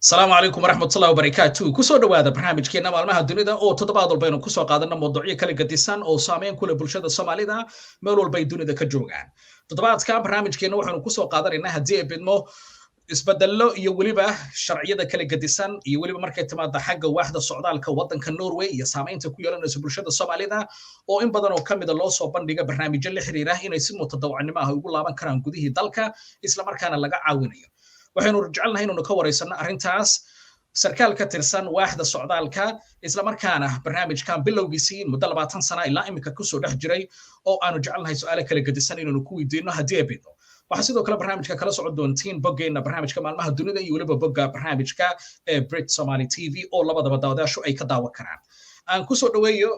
السلام عليكم ورحمة الله وبركاته كسو دوادا barnaamijkeena maalmaha dunida oo toddobaad walba aynu kusoo qaadana mawduucyo kala gadisan oo saameyn ku leh bulshada Soomaalida meel walba ay dunida ka joogaan. Toddobaadkan barnaamijkeena waxaanu kusoo qaadanaynaa haddii ay bidmo isbeddello iyo weliba sharciyada kala gadisan iyo weliba markay timaado xagga waaxda socdaalka waddanka Norway iyo saameynta ku yeelanaysa bulshada Soomaalida oo in badan oo kamid ah loo soo bandhiga barnaamijyo la xiriira inay si mutadawacnimo ah ugu laaban karaan gudihii dalka isla markaana laga caawinayo. waxaynu jecelnahay inuu ka wareysano arrintaas sarkaal ka tirsan waaxda socdaalka isla markaana barnaamijkan bilowgiisii muddo 20 sano ilaa imika ku soo dhex jiray oo aanu jecelnahay su'aalo kala gadisan inuu ku weydiino haddii ay bido waxa sidoo kale barnaamijka kala socon doontiin boggeena barnaamijka maalmaha dunida iyo weliba bogga barnaamijka Brit Somali TV oo labadaba daawadaashu ay ka daawan karaan aan ku soo dhaweeyo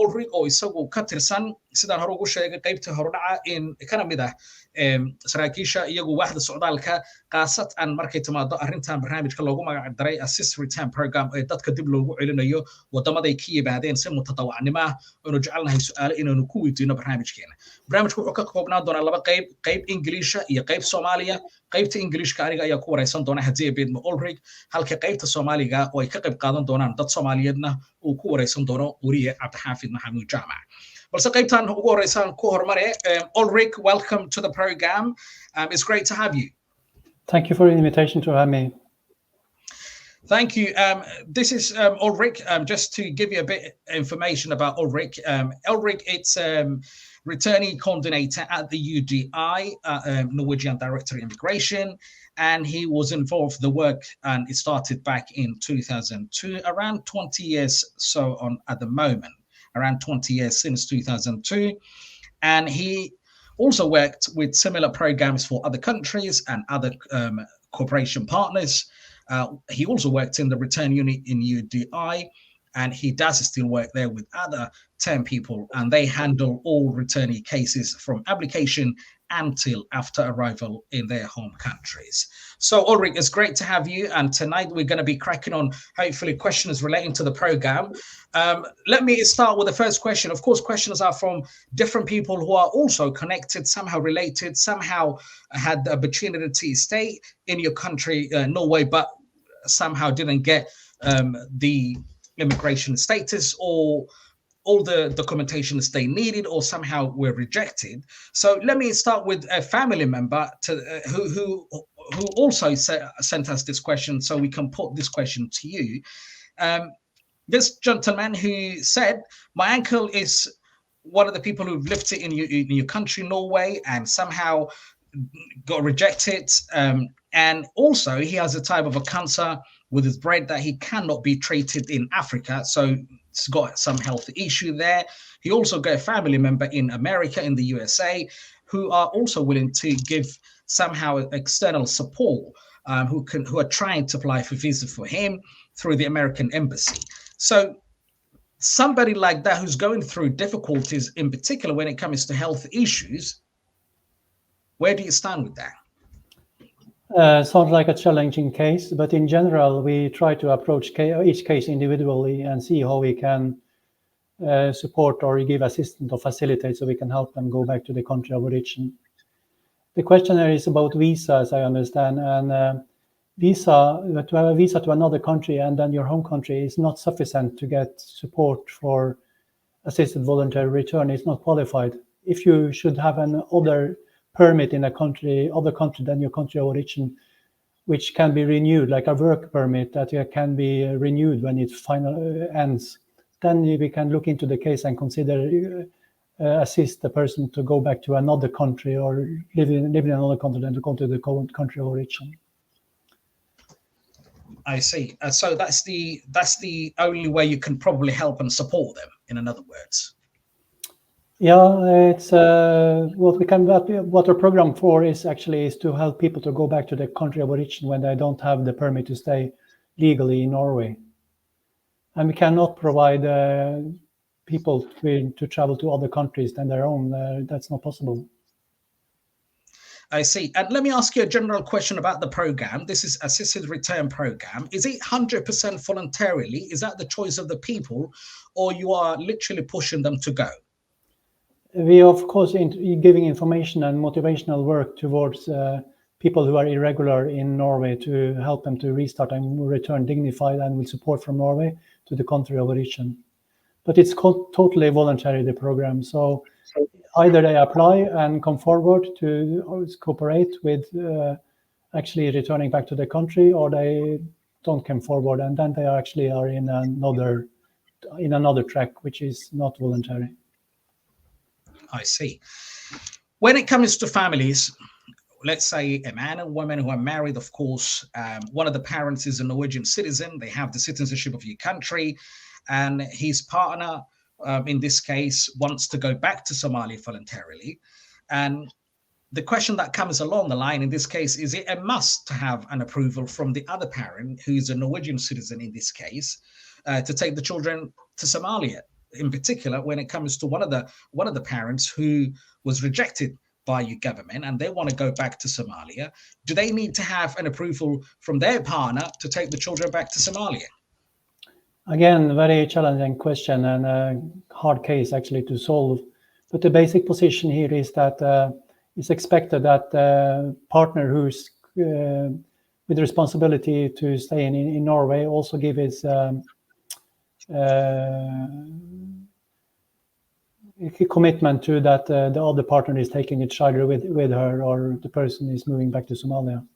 Ulrich oo isagu ka tirsan sidaan hore ugu sheegay qaybta hordhaca in kana mid ah saraakiisha iyagu waaxda socdaalka qaasatan markay timaado arrintan barnaamijka loogu magac daray Assistert program ee dadka dib loogu celinayo wadamada ay ka yimaadeen si mutadawacnimo ah oo jecelnahay su'aalo inaanu ku weydiino barnaamijkeena barnaamijku wuxuu ka koobnaan doonaa laba qayb Ingiriisha iyo qayb Soomaaliya qaybta Ingiriishka aniga ayaa ku wareysan doona haddii ay bidmo Ulrich halka qaybta Soomaaliga oo ay ka qayb qaadan doonaan dad Soomaaliyeedna uu ku wareysan doono wariye Cabdixaafid Maxamuud Jaamac balse qaybtan ugu horeysaan ku hormare Ulrich welcome to the program it's great to have you. Thank you for the invitation to have me. Thank you. This is Ulrich. Just to give you a bit of information about Ulrich. Ulrich, it's returnee coordinator at the UDI, Norwegian Director of Immigration, and he was involved in the work, and it started back in 2002, around 20 years so on at the moment, around 20 years since 2002, and he also worked with similar programs for other countries and other cooperation partners. He also worked in the return unit in UDI, and he does still work there with other 10 people, and they handle all returnee cases from application until after arrival in their home countries. So Ulrich, it's great to have you, and tonight we're going to be cracking on hopefully questions relating to the program. Let me start with the first question. Of course, questions are from different people who are also connected, somehow related, somehow had the opportunity to stay in your country, Norway, but somehow didn't get the immigration status or all the documentations they needed or somehow were rejected. So let me start with a family member who also sent us this question so we can put this question to you. This gentleman who said, my uncle is one of the people who've lived in your country, Norway, and somehow got rejected. And also he has a type of a cancer with his brain that he cannot be treated in Africa. So he's got some health issue there. He also got a family member in America, in the USA, who are also willing to give somehow external support, who are trying to apply for visa for him through the American embassy. So somebody like that who's going through difficulties, in particular when it comes to health issues, where do you stand with that? Sounds like a challenging case, but in general, we try to approach each case individually and see how we can support or give assistance or facilitate so we can help them go back to the country of origin. The questionnaire is about visa, as I understand, and to have a visa to another country and then your home country is not sufficient to get support for assisted voluntary return. It's not qualified. If you should have another permit in other country than your country of origin, which can be renewed, like a work permit that can be renewed when it ends, then we can look into the case and consider assist the person to go back to another country or live in another country than to go to the country of origin. I see. So that's the only way you can probably help and support them, in other words. Yeah, it's what our program for is to help people to go back to the country of origin when they don't have the permit to stay legally in Norway, and we cannot provide people to travel to other countries than their own. That's not possible. I see. And let me ask you a general question about the program. This is Assisted Return program. Is it 100% voluntarily? Is that the choice of the people, or you are literally pushing them to go? We are, of course, giving information and motivational work towards people who are irregular in Norway to help them to restart and return dignified and with support from Norway to the country of origin. But it's totally voluntary, the program. So either they apply and come forward to cooperate with actually returning back to the country, or they don't come forward, and then they actually are in another track, which is not voluntary. I see. When it comes to families, let's say a man and woman who are married, of course, one of the parents is a Norwegian citizen. They have the citizenship of your country, and his partner, in this case, wants to go back to Somalia voluntarily. And the question that comes along the line in this case, is it a must to have an approval from the other parent, who's a Norwegian citizen in this case, to take the children to Somalia? In particular, when it comes to one of the parents who was rejected by your government and they want to go back to Somalia, do they need to have an approval from their partner to take the children back to Somalia? Again, very challenging question and a hard case actually to solve. But the basic position here is that it's expected that the partner who's with responsibility to stay in Norway also give his commitment to that the other partner is taking a child with her, or the person is moving back to Somalia.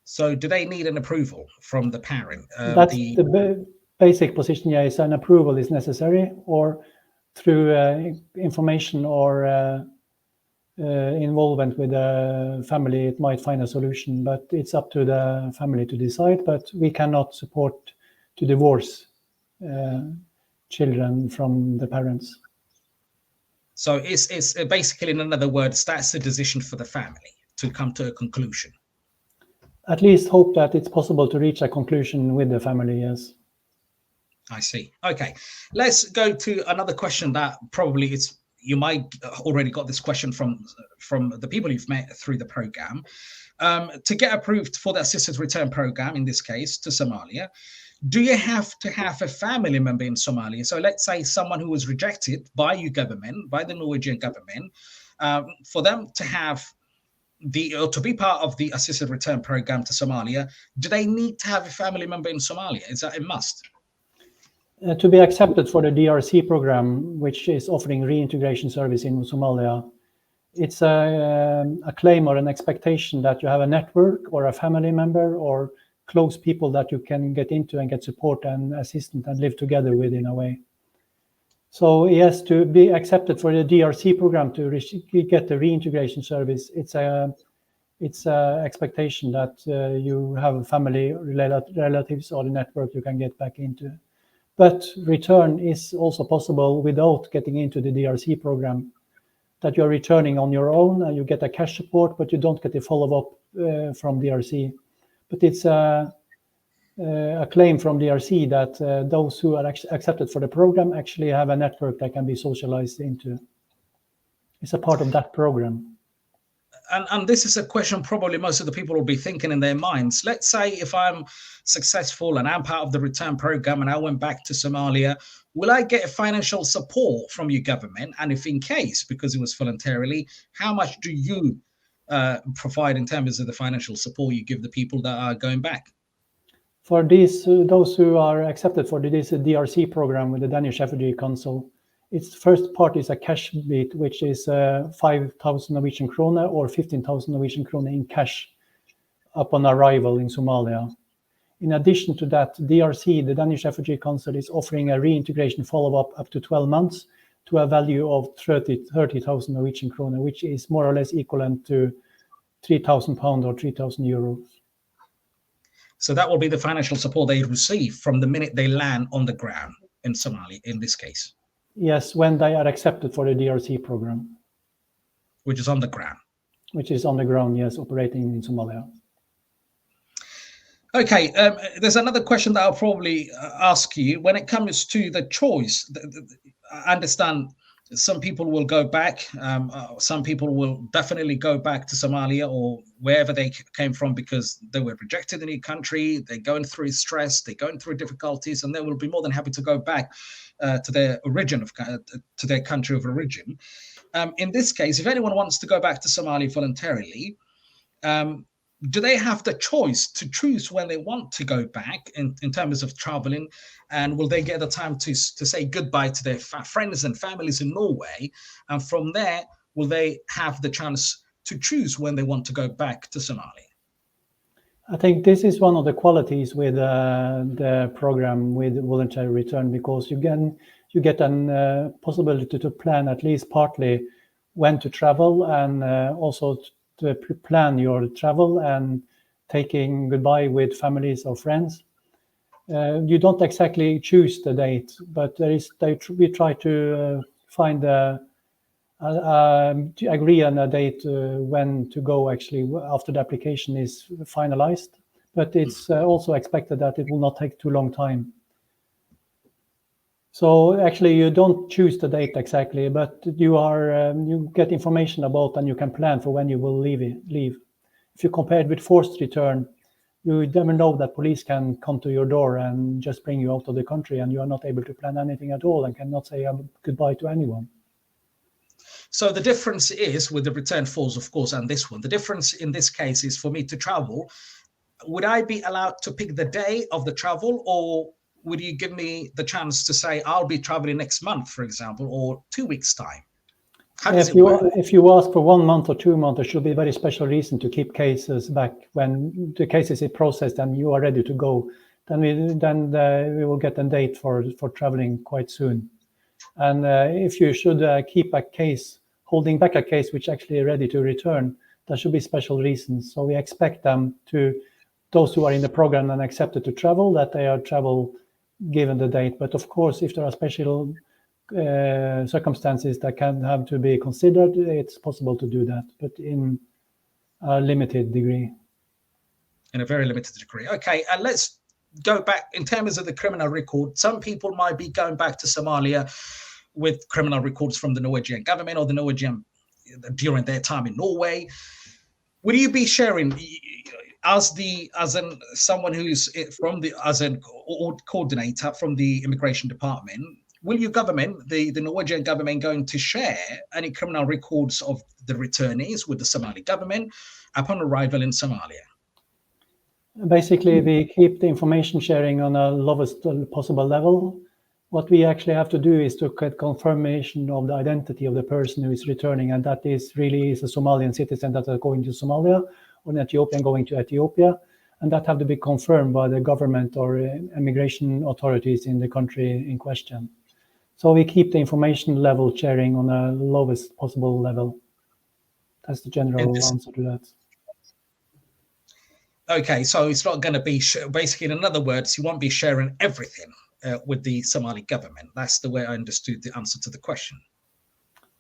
So do they need an approval from the parent? That's the basic position, yeah, is an approval is necessary, or through information or involvement with the family, it might find a solution, but it's up to the family to decide. But we cannot support to divorce children from the parents. So it's basically, in other words, that's a decision for the family to come to a conclusion. At least hope that it's possible to reach a conclusion with the family, yes. I see. Okay, let's go to another question that probably you might already got this question from the people you've met through the program. To get approved for the assisted return program, in this case, to Somalia, do you have to have a family member in Somalia? So let's say someone who was rejected by your government, by the Norwegian government, for them to have to be part of the assisted return program to Somalia, do they need to have a family member in Somalia? Is that a must? To be accepted for the DRC program, which is offering reintegration service in Somalia, it's a claim or an expectation that you have a network or a family member or close people that you can get into and get support and assistance and live together with in a way. So yes, to be accepted for the DRC program to get the reintegration service, it's a expectation that you have family relatives or the network you can get back into. But return is also possible without getting into the DRC program, that you're returning on your own and you get a cash support, but you don't get a follow-up from DRC. But it's a claim from DRC that those who are accepted for the program actually have a network that can be socialized into. It's a part of that program. And this is a question probably most of the people will be thinking in their minds. Let's say if I'm successful and I'm part of the return program and I went back to Somalia, will I get financial support from your government? And if in case, because it was voluntarily, how much do you provide in terms of the financial support you give the people that are going back? For these, those who are accepted for this DRC program with the Danish Refugee Council, its first part is a cash bit, which is 5,000 Norwegian krone or 15,000 Norwegian krone in cash upon arrival in Somalia. In addition to that, DRC, the Danish Refugee Council, is offering a reintegration follow-up up to 12 months to a value of 30,000 Norwegian krone, which is more or less equivalent to £3,000 or 3,000 euros. So that will be the financial support they receive from the minute they land on the ground in Somalia, in this case. Yes, when they are accepted for the DRC program. Which is on the ground. Which is on the ground, yes, operating in Somalia. Okay, there's another question that I'll probably ask you. When it comes to the choice, I understand some people will go back. Some people will definitely go back to Somalia or wherever they came from because they were rejected in a country. They're going through stress, they're going through difficulties, and they will be more than happy to go back to their origin, to their country of origin. in this case, if anyone wants to go back to Somalia voluntarily, do they have the choice to choose when they want to go back in terms of traveling? And will they get the time to say goodbye to their friends and families in Norway? And from there, will they have the chance to choose when they want to go back to Somalia? I think this is one of the qualities with the program with voluntary return, because you get an possibility to plan at least partly when to travel, and also to plan your travel and taking goodbye with families or friends. You don't exactly choose the date, but we try to find to agree on a date when to go actually after the application is finalized. But it's also expected that it will not take too long time. So actually you don't choose the date exactly, but you get information about and you can plan for when you will leave. If you compare it with forced return, you never know that police can come to your door and just bring you out of the country, and you are not able to plan anything at all and cannot say goodbye to anyone. So the difference is with the return force, of course, and this one. The difference in this case is for me to travel. Would I be allowed to pick the day of the travel, or would you give me the chance to say I'll be traveling next month, for example, or 2 weeks' time? How does it work? If you ask for 1 month or 2 months, there should be a very special reason to keep cases back. When the cases is processed and you are ready to go, then we will get a date for traveling quite soon. And if you should keep a case, holding back a case which actually is ready to return, there should be special reasons. So we expect them those who are in the program and accepted to travel, that they are travel given the date. But of course, if there are special circumstances that can have to be considered, it's possible to do that, but in a limited degree. In a very limited degree. Okay, and let's go back in terms of the criminal record. Some people might be going back to Somalia with criminal records from the Norwegian government or the Norwegian during their time in Norway. Will you be sharing as someone who's as a coordinator from the immigration department? Will your government, the Norwegian government, going to share any criminal records of the returnees with the Somali government upon arrival in Somalia? Basically, we keep the information sharing on a lowest possible level. What we actually have to do is to get confirmation of the identity of the person who is returning, and that is really a Somalian citizen that are going to Somalia, or an Ethiopian going to Ethiopia, and that have to be confirmed by the government or immigration authorities in the country in question. So we keep the information level sharing on a lowest possible level. That's the general answer to that. Okay, so it's not going to be, basically, in other words, you won't be sharing everything with the Somali government. That's the way I understood the answer to the question.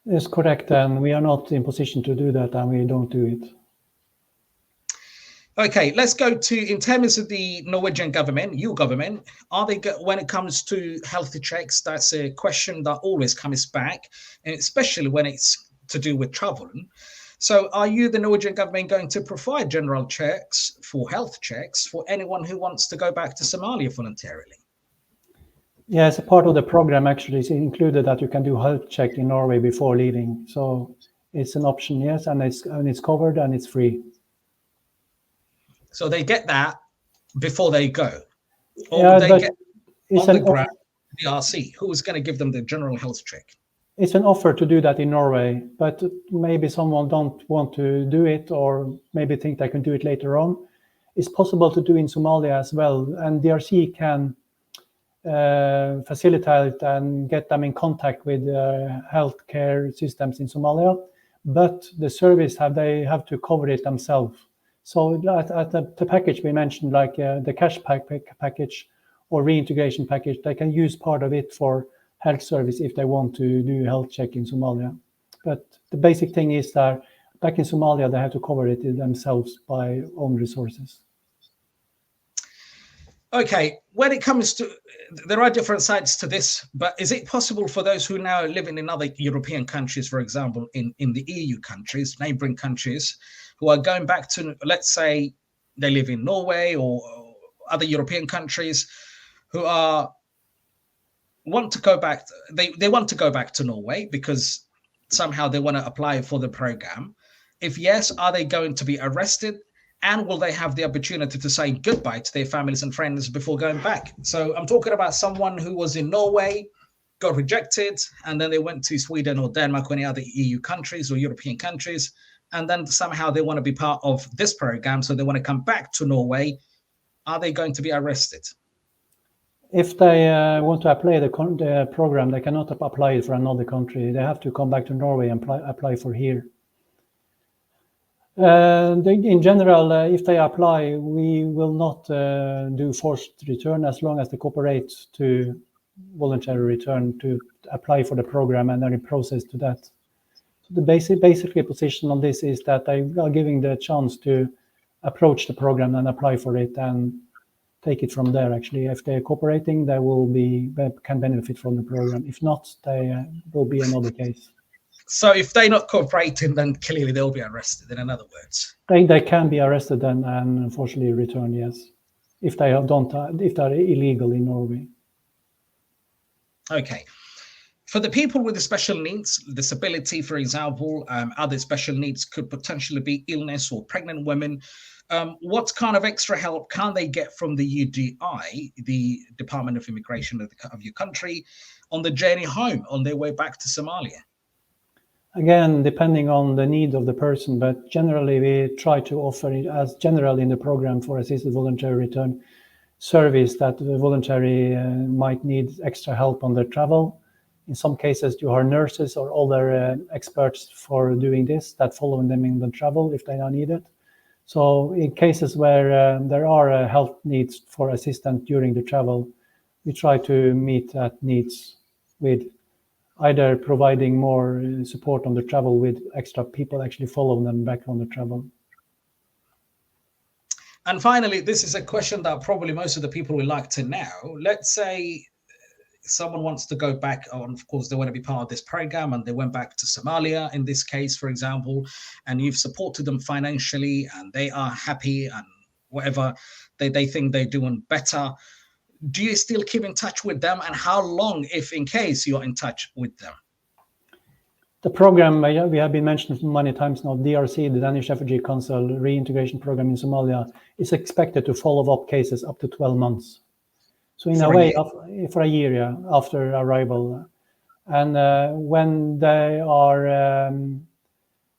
It's correct, and we are not in position to do that, and we don't do it. Okay, let's go to, in terms of the Norwegian government, your government, are they, when it comes to health checks, that's a question that always comes back, and especially when it's to do with traveling. So are you, the Norwegian government, going to provide general checks for health checks for anyone who wants to go back to Somalia voluntarily? Yeah, as a part of the program, actually, it's included that you can do health check in Norway before leaving. So it's an option, yes, and it's covered and it's free. So they get that before they go, or yeah, they get it's on the ground, the RC. Who is going to give them the general health check? It's an offer to do that in Norway, but maybe someone don't want to do it, or maybe think they can do it later on. It's possible to do in Somalia as well, and the RC can facilitate and get them in contact with healthcare systems in Somalia, but the service they have to cover it themselves. So at the package we mentioned, like the cash package or reintegration package, they can use part of it for health service if they want to do a health check in Somalia. But the basic thing is that back in Somalia, they have to cover it themselves by own resources. Okay, when it comes to, there are different sides to this, but is it possible for those who now living in other European countries, for example, in the EU countries, neighboring countries, who are going back to, let's say they live in Norway or other European countries, who want to go back, they want to go back to Norway because somehow they want to apply for the program? If yes, are they going to be arrested? And will they have the opportunity to say goodbye to their families and friends before going back? So I'm talking about someone who was in Norway, got rejected, and then they went to Sweden or Denmark or any other EU countries or European countries. And then somehow they want to be part of this program. So they want to come back to Norway. Are they going to be arrested? If they want to apply the program, they cannot apply it for another country. They have to come back to Norway and apply for here. In general, if they apply, we will not do forced return as long as they cooperate to voluntary return to apply for the program and are in process to that. So the basically position on this is that they are giving the chance to approach the program and apply for it and take it from there. Actually, if they're cooperating, they can benefit from the program. If not, they will be another case. So if they're not cooperating, then clearly they'll be arrested, in other words. They can be arrested and unfortunately return, yes, if they're illegal in Norway. Okay. For the people with the special needs, disability, for example, other special needs could potentially be illness or pregnant women. What kind of extra help can they get from the UDI, the Department of Immigration of your country, on the journey home, on their way back to Somalia? Again, depending on the need of the person, but generally we try to offer it as general in the program for assisted voluntary return service that the voluntary might need extra help on their travel. In some cases, you are nurses or other experts for doing this that follow them in the travel if they are needed. So in cases where there are health needs for assistance during the travel, we try to meet that needs with either providing more support on the travel with extra people actually follow them back on the travel. And finally, this is a question that probably most of the people would like to know. Let's say someone wants to go back, and of course they want to be part of this program, and they went back to Somalia in this case, for example, and you've supported them financially and they are happy and whatever, they think they're doing better. Do you still keep in touch with them, and how long, if in case you're in touch with them? The program, we have been mentioned many times now, DRC, the Danish Refugee Council Reintegration Program in Somalia, is expected to follow up cases up to 12 months. So in a way, for a year after arrival. And when they are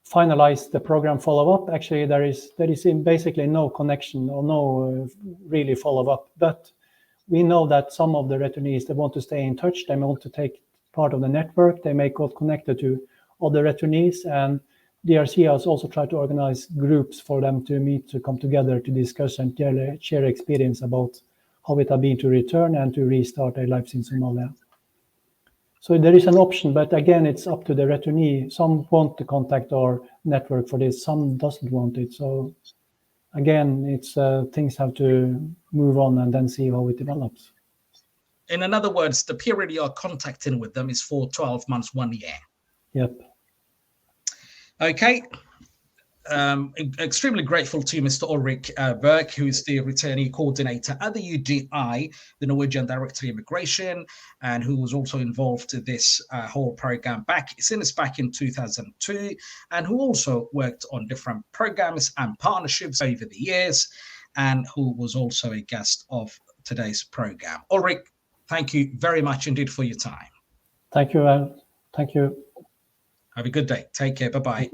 finalized the program follow-up, actually there is basically no connection or no really follow-up. But we know that some of the returnees, they want to stay in touch, they want to take part of the network, they may get connected to other returnees, and DRC has also tried to organize groups for them to meet, to come together to discuss and share experience about how it has been to return and to restart their lives in Somalia. So there is an option, but again, it's up to the returnee. Some want to contact our network for this, some doesn't want it. So again, it's things have to move on and then see how it develops. In other words, the period you're contacting with them is for 12 months, 1 year. Yep. Okay. Extremely grateful to Mr. Ulrik Berg, who is the returnee coordinator at the UDI, the Norwegian Director of Immigration, and who was also involved in this whole program since back in 2002, and who also worked on different programs and partnerships over the years, and who was also a guest of today's program. Ulrik, thank you very much indeed for your time. Thank you, Al. Thank you. Have a good day. Take care. Bye-bye.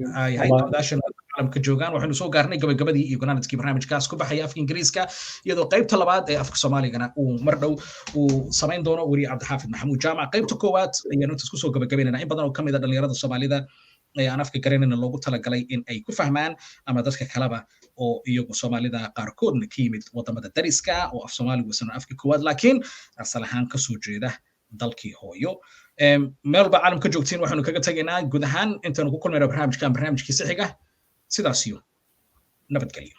caalamka joogaan waxaynu soo gaarnay gabagabadii iyo gunaanadkii barnaamijkaas ku baxaya afka ingiriiska iyadoo qaybta labaad ee afka soomaaligana uu mar dhow uu samayn doono weli cabdixaafid maxamuud jaamac qaybta koowaad ayaanu intaas kusoo gabagabaynayna in badan oo ka mid a dhalinyarada soomaalida ee aan afka garanayna loogu talagalay in ay ku fahmaan ama dadka kaleba oo iyagu soomaalida qaarkoodna ka yimid wadamada dariska oo af soomaaligu isan afka koowaad laakiin asal ahaan kasoo jeeda dalkii hooyo meelba caalamka joogtiin waxaanu kaga tagaynaa guud ahaan intaanu ku kulmayno barnaamijkiisa xiga sidaas iyo nabadgelyo.